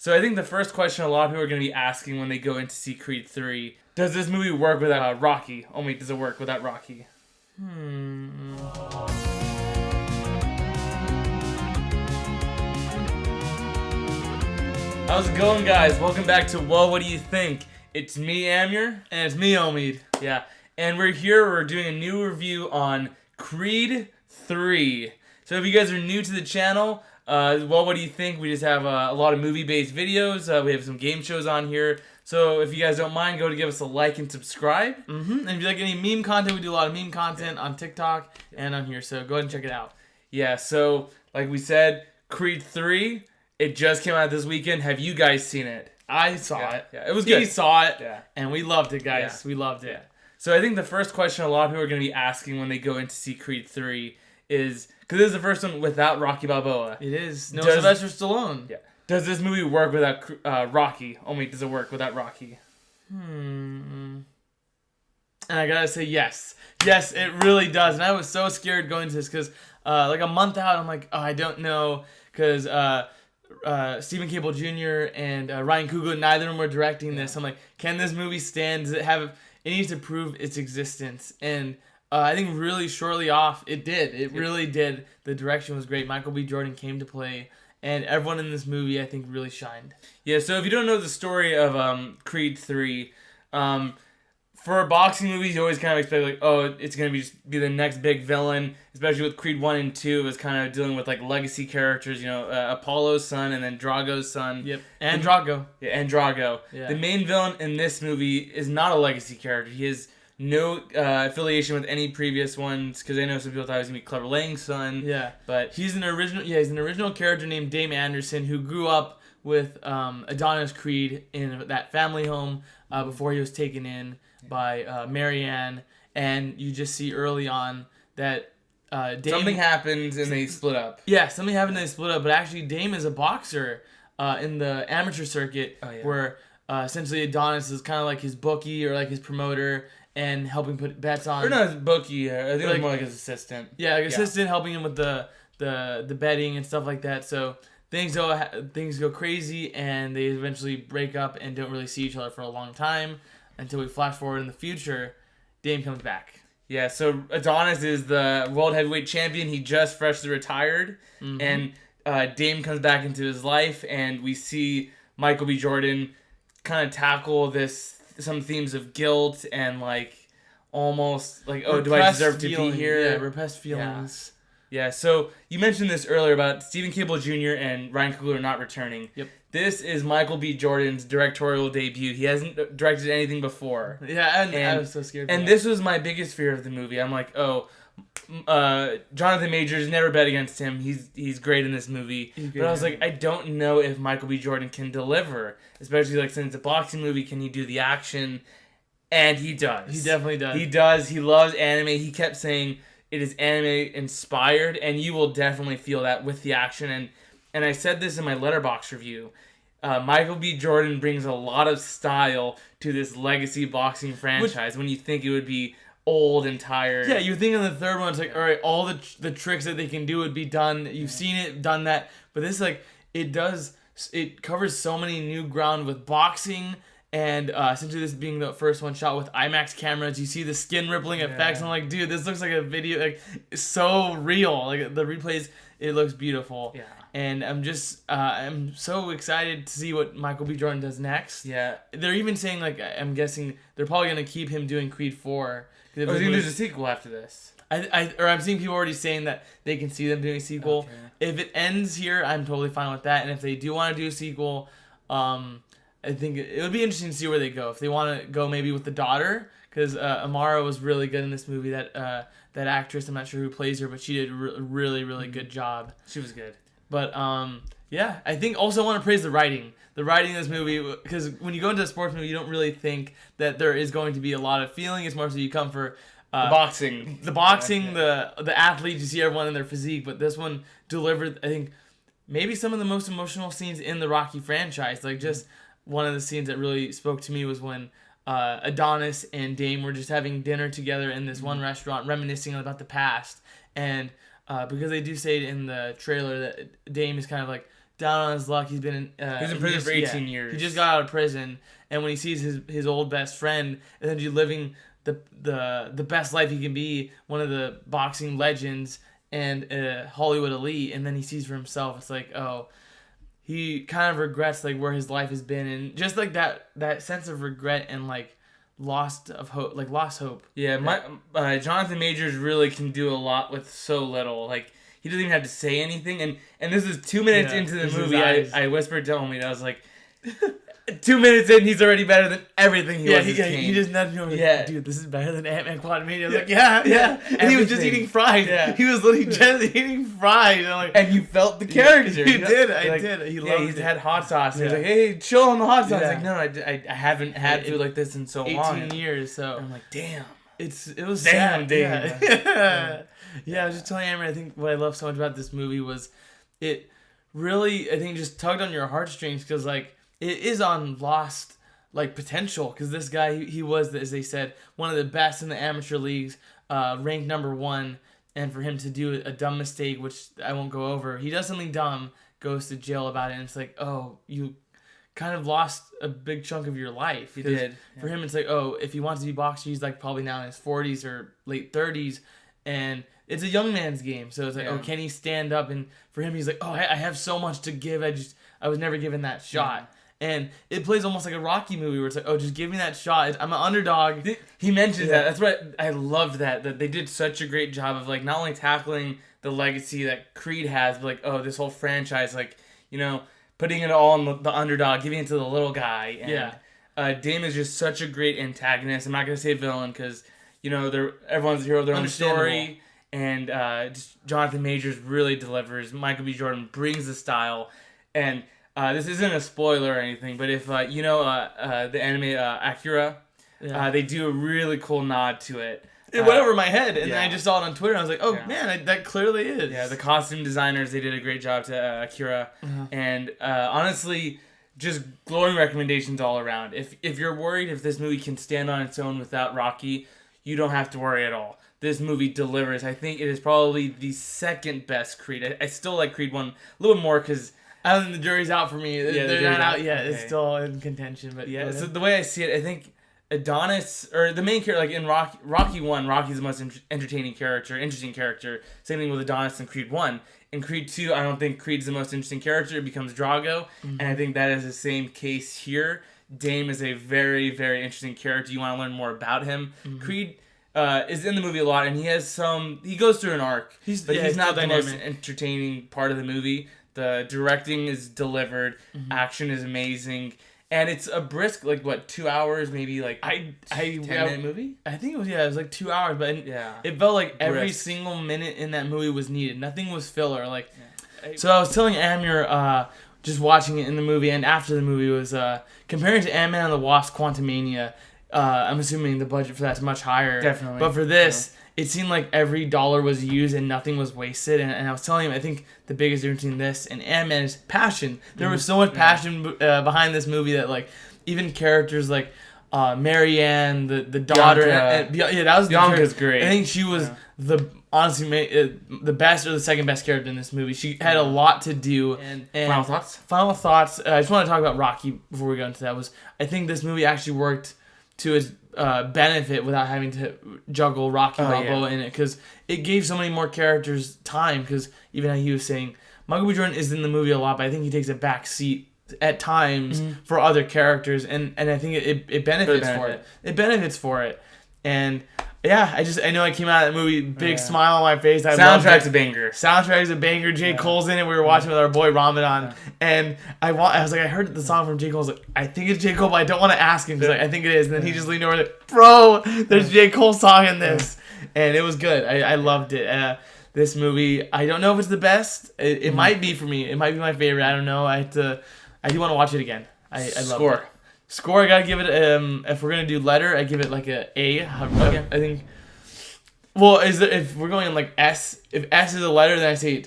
So I think the first question a lot of people are going to be asking when they go in to see Creed 3, does this movie work without Rocky? Oh wait, does it work without Rocky? How's it going, guys? Welcome back to Well, What Do You Think? It's me, Amir. And it's me, Omid. Yeah, and we're doing a new review on Creed 3. So if you guys are new to the channel, well, what do you think? We just have a lot of movie-based videos. We have some game shows on here. So if you guys don't mind, go to give us a like and subscribe. And if you like any meme content, we do a lot of meme content on TikTok and on here. So go ahead and check it out. Yeah, so like we said, Creed 3, it just came out this weekend. Have you guys seen it? I saw it. Yeah, it was good. He saw it, Yeah. and we loved it, guys. Yeah. We loved it. Yeah. So I think the first question a lot of people are going to be asking when they go in to see Creed 3 is, because this is the first one without Rocky Balboa. It is. No Sylvester Stallone. Yeah. Does this movie work without Rocky? Oh wait, does it work without Rocky? And I gotta say yes. Yes, it really does. And I was so scared going to this because like a month out, I'm like, oh, I don't know. Because Stephen Cable Jr. and Ryan Coogler, neither of them were directing this. I'm like, can this movie stand? Does it have... It needs to prove its existence. And I think really shortly off, it did. It really did. The direction was great. Michael B. Jordan came to play. And everyone in this movie, I think, really shined. Yeah, so if you don't know the story of Creed 3, for boxing movies, you always kind of expect, like, oh, it's going to be the next big villain, especially with Creed 1 and 2. It was kind of dealing with, like, legacy characters, you know, Apollo's son and then Drago's son. Yep, and Drago. Yeah, and Drago. Yeah. The main villain in this movie is not a legacy character. He has no affiliation with any previous ones, because I know some people thought he was going to be Clubber Lang's son. Yeah, but he's an original character named Dame Anderson who grew up with Adonis Creed in that family home before he was taken in by Marianne, and you just see early on that Dame... Something happens and they split up. Yeah, something happened and they split up, but actually Dame is a boxer in the amateur circuit, where essentially Adonis is kind of like his bookie or like his promoter and helping put bets on... Or not his bookie, I think it was more like his assistant. Yeah, like assistant, helping him with the betting and stuff like that, so... Things go crazy, and they eventually break up and don't really see each other for a long time until we flash forward in the future. Dame comes back. Yeah, so Adonis is the world heavyweight champion. He just freshly retired, and Dame comes back into his life, and we see Michael B. Jordan kind of tackle some themes of guilt and like almost like, oh, do I deserve to be here? Yeah, repressed feelings. Yeah, so you mentioned this earlier about Stephen Cable Jr. and Ryan Coogler not returning. Yep. This is Michael B. Jordan's directorial debut. He hasn't directed anything before. Yeah, and I was so scared. And this was my biggest fear of the movie. I'm like, oh, Jonathan Majors, never bet against him. He's great in this movie. But I was like, I don't know if Michael B. Jordan can deliver, especially like since it's a boxing movie. Can he do the action? And he does. He definitely does. He does. He loves anime. He kept saying it is anime inspired, and you will definitely feel that with the action. And I said this in my Letterboxd review. Michael B. Jordan brings a lot of style to this legacy boxing franchise. When you think it would be old and tired. Yeah, you think in the third one, it's like, all right, all the tricks that they can do would be done. You've seen it, done that. But this, like, it covers so many new ground with boxing. And essentially this being the first one shot with IMAX cameras, you see the skin rippling effects. And I'm like, dude, this looks like a video, like, it's so real. Like, the replays, it looks beautiful. Yeah. And I'm so excited to see what Michael B. Jordan does next. Yeah. They're even saying, like, I'm guessing they're probably going to keep him doing Creed 4. I think there's a sequel after this. I'm seeing people already saying that they can see them doing a sequel. Okay. If it ends here, I'm totally fine with that. And if they do want to do a sequel, I think it would be interesting to see where they go. If they want to go maybe with the daughter, because Amara was really good in this movie. That actress, I'm not sure who plays her, but she did a really, really good job. She was good. But yeah, I think also I want to praise the writing. The writing in this movie, because when you go into a sports movie, you don't really think that there is going to be a lot of feeling. It's more so you come for the boxing. The athletes, you see everyone in their physique. But this one delivered, I think, maybe some of the most emotional scenes in the Rocky franchise. Like, just one of the scenes that really spoke to me was when Adonis and Dame were just having dinner together in this one restaurant, reminiscing about the past. And because they do say in the trailer that Dame is kind of like down on his luck. He's been in, he was in prison for 18 years. He just got out of prison, and when he sees his old best friend essentially living the best life he can be, one of the boxing legends and Hollywood elite, and then he sees for himself, it's like, oh, he kind of regrets like where his life has been, and just like that sense of regret and like lost hope. Yeah, Jonathan Majors really can do a lot with so little. Like, he doesn't even have to say anything, and this is 2 minutes into the movie. I whispered to him, I was like, 2 minutes in, he's already better than everything he was. He just nudged me over. Yeah, dude, this is better than Ant-Man Quantumania. I was like, yeah. And he was just eating fries. Yeah. He was literally just eating fries. And you felt the character. You did. I did. He loved it. He had hot sauce. He was like, hey, chill on the hot sauce. I was like, no, I haven't had food like this in so long. 18 years. So I'm like, damn. It was damn. Yeah, I was just telling Amber, I think what I love so much about this movie was it really, I think, just tugged on your heartstrings, because like it is on lost like potential, because this guy, he was, as they said, one of the best in the amateur leagues, ranked number 1, and for him to do a dumb mistake, which I won't go over, he does something dumb, goes to jail about it, and it's like, oh, you kind of lost a big chunk of your life. He did. For him, it's like, oh, if he wants to be boxer, he's like probably now in his 40s or late 30s, and it's a young man's game. So it's like, oh, can he stand up? And for him, he's like, oh, I have so much to give. I was never given that shot. And it plays almost like a Rocky movie where it's like, oh, just give me that shot. I'm an underdog. He mentioned that. That's what I loved, that they did such a great job of like not only tackling the legacy that Creed has, but like, oh, this whole franchise, like, you know, putting it all on the underdog, giving it to the little guy. And, Dame is just such a great antagonist. I'm not gonna say villain, because you know everyone's a hero of their own story. And just Jonathan Majors really delivers. Michael B. Jordan brings the style. And this isn't a spoiler or anything, but if you know the anime Akira, they do a really cool nod to it. It went over my head, and then I just saw it on Twitter, and I was like, oh, man, that clearly is. Yeah, the costume designers, they did a great job to Akira. And honestly, just glowing recommendations all around. If you're worried if this movie can stand on its own without Rocky, you don't have to worry at all. This movie delivers. I think it is probably the second best Creed. I still like Creed 1 a little more, because I don't think the jury's out for me. They're not out yet. Okay. It's still in contention. But yeah, so the way I see it, I think Adonis, or the main character, like in Rocky 1, Rocky's the most entertaining character, interesting character. Same thing with Adonis in Creed 1. In Creed 2, I don't think Creed's the most interesting character. It becomes Drago. And I think that is the same case here. Dame is a very, very interesting character. You want to learn more about him. Creed is in the movie a lot, and he goes through an arc. He's not the most entertaining part of the movie. The directing is delivered. Action is amazing. And it's a brisk, like, what, 2 hours, maybe, like, 10-minute movie? I think it was like 2 hours, but it felt like every single minute in that movie was needed. Nothing was filler. Like, so I was telling Amir, just watching it in the movie and after the movie, was comparing to Ant-Man and the Wasp: Quantumania. I'm assuming the budget for that's much higher. Definitely. But for this, it seemed like every dollar was used and nothing was wasted. And I was telling him, I think the biggest difference between this and Ant-Man is passion. There was so much passion behind this movie that, like, even characters like Marianne, the daughter, that was Bianca's great. I think she was the best or the second best character in this movie. She had a lot to do. And final thoughts. Final thoughts. I just want to talk about Rocky before we go into that. I think this movie actually worked to its benefit without having to juggle Rocky Balboa in it, because it gave so many more characters time. Because even how he was saying, Michael B. Jordan is in the movie a lot, but I think he takes a back seat at times for other characters, and I think it benefits for it. It benefits for it, and I know I came out of that movie big smile on my face. Soundtrack's a banger. Soundtrack's a banger. J. Cole's in it. We were watching with our boy Ramadan, and I was like, I heard the song from J. Cole. I was like, I think it's J. Cole, but I don't want to ask him, because I think it is. And then he just leaned over, like, bro, there's J. Cole's song in this, and it was good. I loved it. This movie, I don't know if it's the best. It might be for me. It might be my favorite. I don't know. I do want to watch it again. I love it. Score, I gotta give it. If we're gonna do letter, I give it like a A. Okay. I think. Well, if we're going in like S, if S is a letter, then I say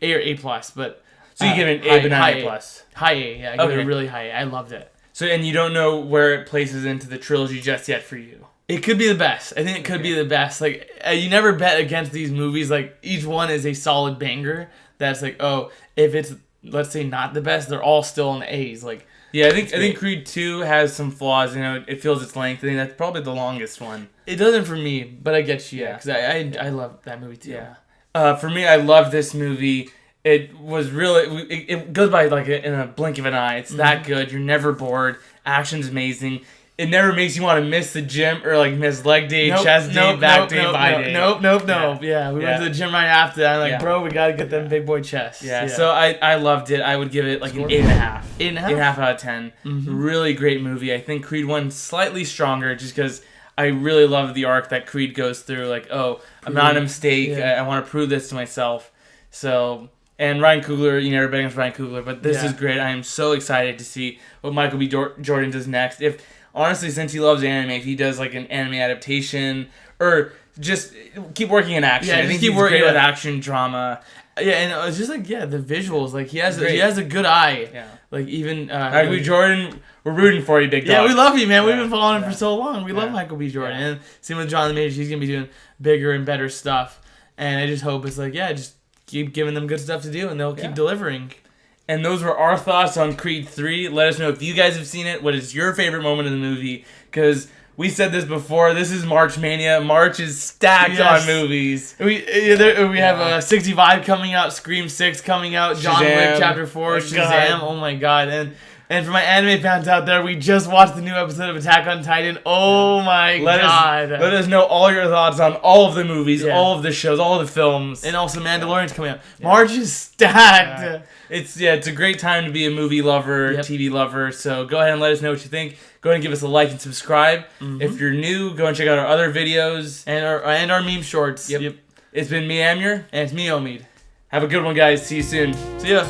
A or A plus. But so you give it an A, but not A plus. High A, yeah. I give it a really high A. I loved it. So, and you don't know where it places into the trilogy just yet for you. It could be the best. I think it could be the best. Like, you never bet against these movies. Like, each one is a solid banger. That's like, oh, if it's let's say not the best, they're all still in the A's. Like, yeah, I think Creed 2 has some flaws. You know, it feels its length. I think that's probably the longest one. it doesn't for me, but I get you. Yeah, because I love that movie too. Yeah. For me, I love this movie. It was really it goes by like in a blink of an eye. It's that good. You're never bored. Action's amazing. It never makes you want to miss the gym or like miss leg day, chest day, back day, bi day. Nope. Yeah, we went to the gym right after that. I'm like, bro, we gotta get them big boy chests. Yeah. So I loved it. I would give it like an 8.5. 8.5 out of 10. Really great movie. I think Creed 1 slightly stronger just because I really love the arc that Creed goes through. Like, oh, I'm not a mistake. I want to prove this to myself. So. And Ryan Coogler, you never bet against Ryan Coogler, but this is great. I am so excited to see what Michael B. Jordan does next. Honestly, since he loves anime, if he does like an anime adaptation or just keep working in action. I think he's great with action, drama. Yeah, and it's just like the visuals. Like he has a good eye. Yeah. Like even Michael B. Jordan, we're rooting for you, big dog. Yeah, we love you, man. We've been following him for so long. We love Michael B. Jordan. And same with John the Major. He's gonna be doing bigger and better stuff. And I just hope it's like just keep giving them good stuff to do, and they'll keep delivering. And those were our thoughts on Creed 3. Let us know if you guys have seen it. What is your favorite moment in the movie? Because we said this before. This is March Mania. March is stacked on movies. We have 65 coming out, Scream 6 coming out, John Wick Chapter 4, Shazam. Oh my god. And for my anime fans out there, we just watched the new episode of Attack on Titan. Oh my god. Let us know all your thoughts on all of the movies, all of the shows, all of the films. And also Mandalorian's coming out. March is stacked. It's a great time to be a movie lover, TV lover. So go ahead and let us know what you think. Go ahead and give us a like and subscribe. If you're new, go and check out our other videos. And our meme shorts. Yep. It's been me, Amir. And it's me, Omid. Have a good one, guys. See you soon. See ya.